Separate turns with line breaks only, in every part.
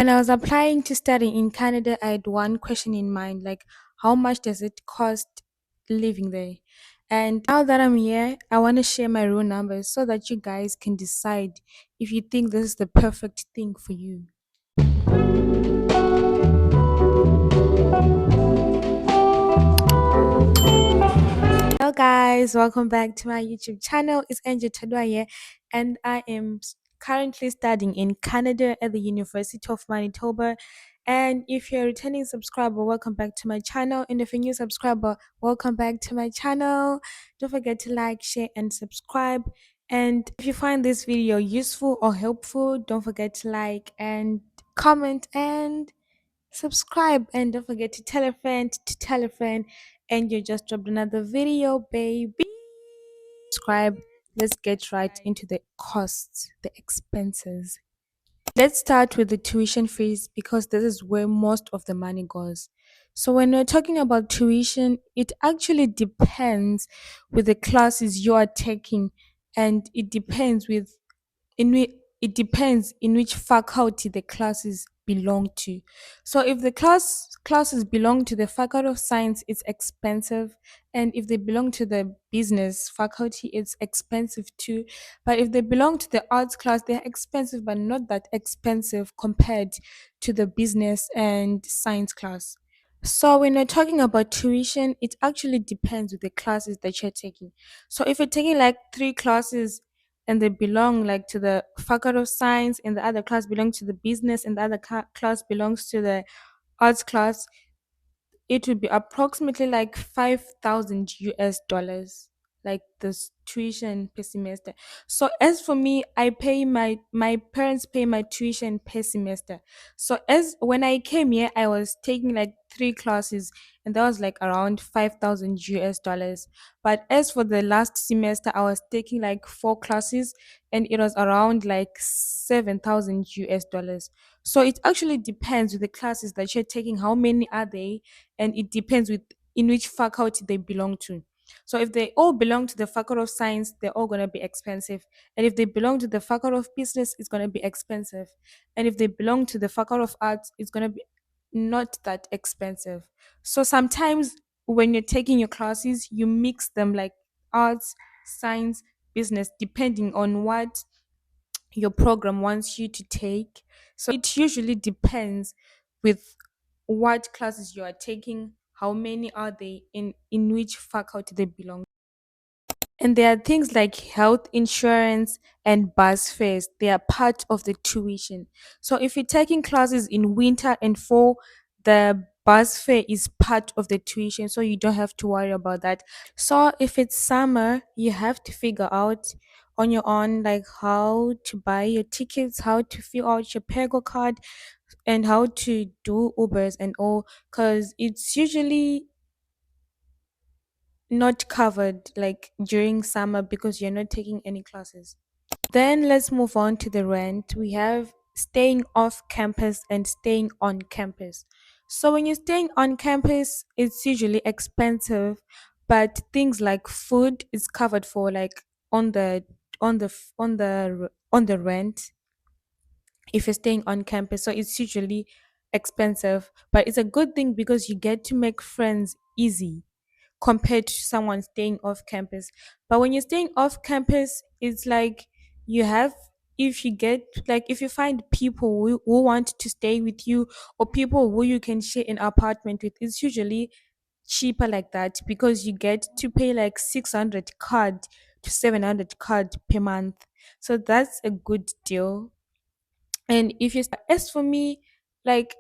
When I was applying to study in Canada, I had one question in mind like, how much does it cost living there? And now that I'm here, I want to share my real numbers so that you guys can decide if you think this is the perfect thing for you. Hello, guys, welcome back to my YouTube channel. It's Angel Tadwa here, and I am currently studying in Canada at the University of Manitoba. And if you're a returning subscriber, welcome back to my channel. And if you're a new subscriber, welcome back to my channel. Don't forget to like, share, and subscribe. And if you find this video useful or helpful, don't forget to like and comment and subscribe, and don't forget to tell a friend to tell a friend. And you just dropped another video, baby. Subscribe. Let's get right into the costs, the expenses. Let's start with the tuition fees because this is where most of the money goes. So when we're talking about tuition, it actually depends with the classes you are taking, and it depends with in which it depends in which faculty the classes belong to. So if the classes belong to the faculty of science, it's expensive, and if they belong to the business faculty, it's expensive too. But if they belong to the arts class, they're expensive, but not that expensive compared to the business and science class. So when we're talking about tuition, it actually depends with the classes that you're taking. So if you're taking like three classes and they belong like to the faculty of science, and the other class belongs to the business, and the other class belongs to the arts class, it would be approximately like 5,000 US dollars, like this tuition per semester. So as for me, I pay my parents pay my tuition per semester. So as when I came here, I was taking like three classes, and that was like around 5,000 US dollars. But as for the last semester, I was taking like four classes, and it was around like 7,000 US dollars. So it actually depends with the classes that you're taking, how many are they, and it depends with in which faculty they belong to. So if they all belong to the faculty of science, they're all going to be expensive. And if they belong to the faculty of business, it's going to be expensive. And if they belong to the faculty of arts, it's going to be not that expensive. So sometimes when you're taking your classes, you mix them like arts, science, business, depending on what your program wants you to take. So it usually depends with what classes you are taking, how many are they, in which faculty they belong. And there are things like health insurance and bus fares. They are part of the tuition. So if you're taking classes in winter and fall, the bus fare is part of the tuition. So you don't have to worry about that. So if it's summer, you have to figure out on your own like how to buy your tickets, how to fill out your Pego card, and how to do Ubers and all, because it's usually not covered like during summer because you're not taking any classes. Then let's move on to the rent. We have staying off campus and staying on campus. So when you're staying on campus, it's usually expensive, but things like food is covered for like on the on the rent if you're staying on campus. So it's usually expensive, but it's a good thing because you get to make friends easy compared to someone staying off campus. But when you're staying off campus, it's like you have, if you get like if you find people who want to stay with you, or people who you can share an apartment with, it's usually cheaper like that because you get to pay like 600 card to 700 card per month. So that's a good deal. And if you as for me, like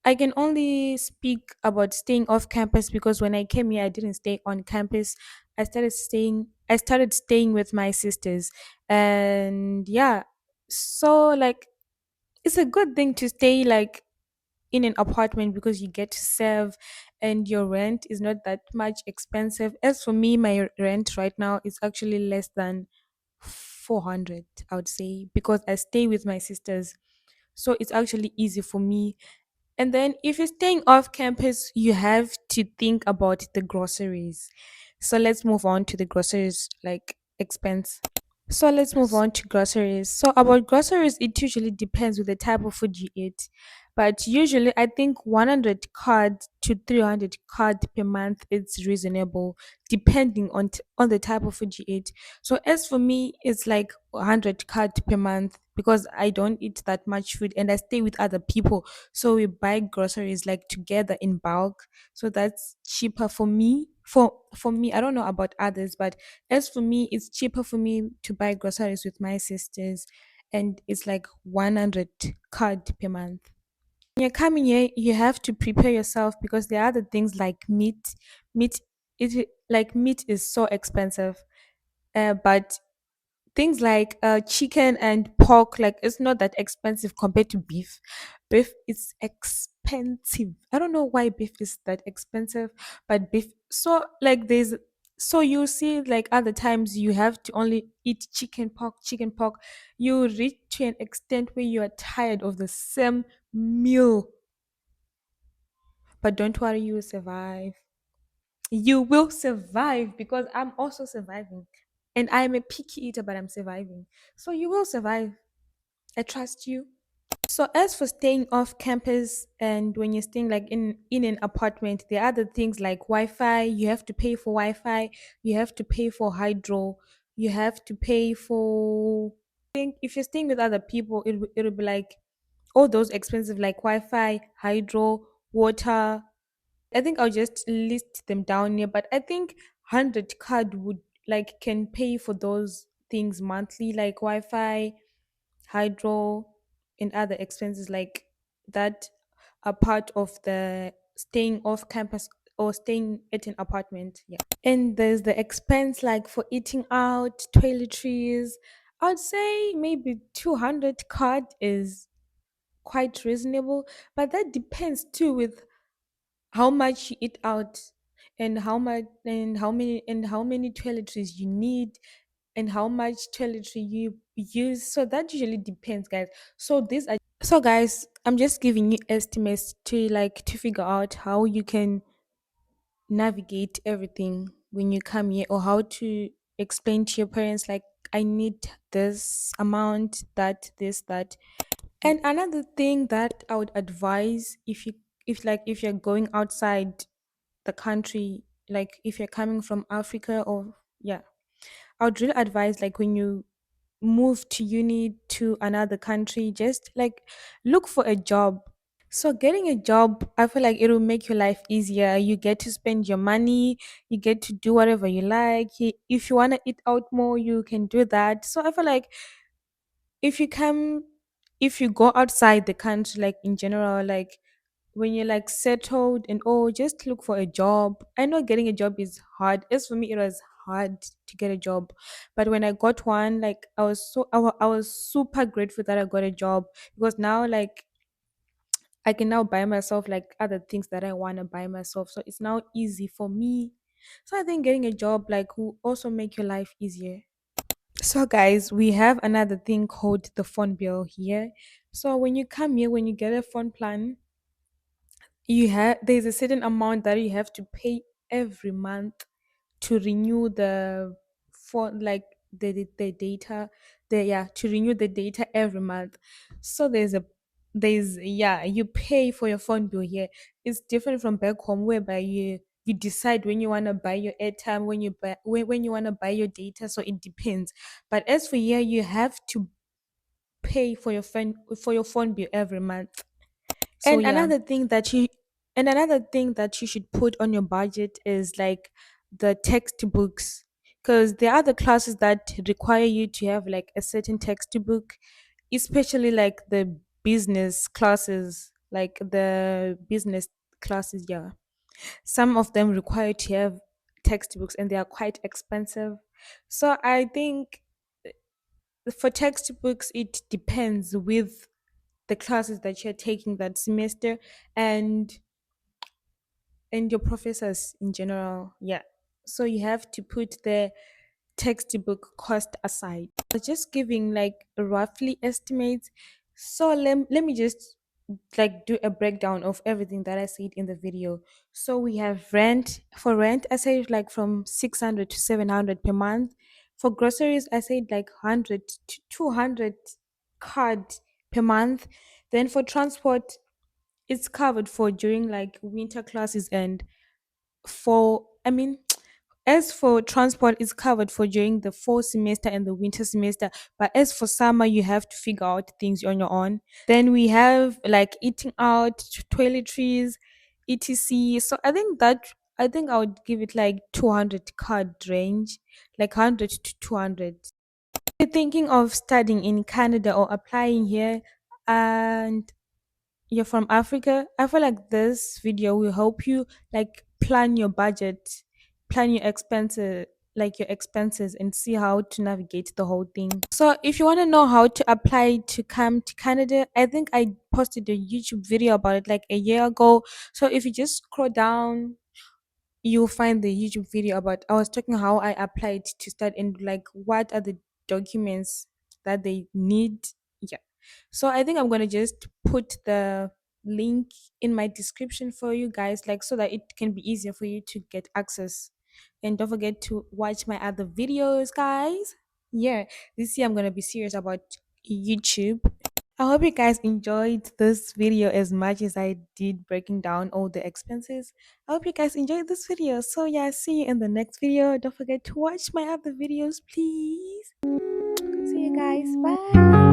I can only speak about staying off campus because when I came here, I didn't stay on campus. I started staying with my sisters. And yeah, so like it's a good thing to stay like in an apartment because you get to save and your rent is not that much expensive. As for me, my rent right now is actually less than 400, I would say, because I stay with my sisters. So it's actually easy for me. And then if you're staying off campus, you have to think about the groceries. So let's move on to the groceries like expense. So let's move on to groceries. So about groceries, it usually depends with the type of food you eat. But usually I think 100 card to 300 card per month is reasonable depending on the type of food you eat. So as for me, it's like 100 card per month because I don't eat that much food and I stay with other people. So we buy groceries like together in bulk. So that's cheaper for me. For me, I don't know about others, but as for me, it's cheaper for me to buy groceries with my sisters, and it's like 100 card per month. When you're coming here, you have to prepare yourself because there are other things like meat. Meat, meat is so expensive, but things like chicken and pork, like it's not that expensive compared to beef. Beef is expensive. I don't know why beef is that expensive, but beef, so like there's, so you see like other times you have to only eat chicken pork. You reach to an extent where you are tired of the same meal, but don't worry, you will survive. You will survive because I'm also surviving, and I'm a picky eater, but I'm surviving. So you will survive. I trust you. So as for staying off campus and when you're staying like in an apartment, there are other things like Wi-Fi. You have to pay for Wi-Fi. You have to pay for hydro. You have to pay for. I think if you're staying with other people, it'll be like all those expensive like Wi-Fi, hydro, water. I think I'll just list them down here, but I think 100 card would like can pay for those things monthly, like Wi-Fi, hydro, and other expenses like that are part of the staying off campus or staying at an apartment. Yeah. And there's the expense like for eating out, toiletries. I'd say maybe 200 card is quite reasonable, but that depends too with how much you eat out and how many toiletries you need and how much toiletry you use. So that usually depends, guys. So these are, so guys, I'm just giving you estimates to like to figure out how you can navigate everything when you come here, or how to explain to your parents like I need this amount, that, this, that. And another thing that I would advise, if you're going outside the country, like if you're coming from Africa, or yeah, I would really advise like when you move to uni to another country, just like look for a job. So getting a job, I feel like it will make your life easier. You get to spend your money, you get to do whatever you like. If you want to eat out more, you can do that. So I feel like if you come, if you go outside the country, like in general, like when you're like settled and all, just look for a job. I know getting a job is hard. As for me, it was hard to get a job, but when I got one, like I was super grateful that I got a job, because now like I can now buy myself like other things that I want to buy myself. So it's now easy for me. So I think getting a job like will also make your life easier. So guys, we have another thing called the phone bill here. So when you come here, when you get a phone plan, you have there's a certain amount that you have to pay every month to renew the phone, like the data, the yeah, to renew the data every month. So there's yeah, you pay for your phone bill here. It's different from back home whereby you decide when you want to buy your airtime, when you want to buy your data, so it depends. But as for here, you have to pay for your phone bill every month.
So
And
yeah.
another thing that you should put on your budget is like the textbooks, because there are the classes that require you to have like a certain textbook, especially like the business classes, like the business classes, yeah. Some of them require to have textbooks and they are quite expensive. So I think for textbooks it depends with the classes that you're taking that semester, and your professors in general. Yeah. So you have to put the textbook cost aside. Just giving like roughly estimates. So let me just like do a breakdown of everything that I said in the video. So we have rent. For rent, I say like from 600 to 700 per month. For groceries, I said like 100 to 200 card per month. Then for transport, it's covered for during like winter classes and for I mean as for transport it's covered for during the fall semester and the winter semester, but as for summer you have to figure out things on your own. Then we have like eating out, toiletries, etc. So I think I would give it like 200 card range, like 100 to 200. You're thinking of studying in Canada or applying here and you're from Africa, I feel like this video will help you like plan your budget, plan your expenses, like your expenses, and see how to navigate the whole thing. So if you want to know how to apply to come to Canada, I think I posted a YouTube video about it like a year ago. So if you just scroll down, you'll find the YouTube video about I was talking how I applied to start and like what are the documents that they need. Yeah. So I think I'm gonna just put the link in my description for you guys, like so that it can be easier for you to get access. And don't forget to watch my other videos, guys. Yeah, this year I'm gonna be serious about YouTube. I hope you guys enjoyed this video as much as I did breaking down all the expenses. I hope you guys enjoyed this video. So yeah, see you in the next video. Don't forget to watch my other videos, please. See you guys. Bye.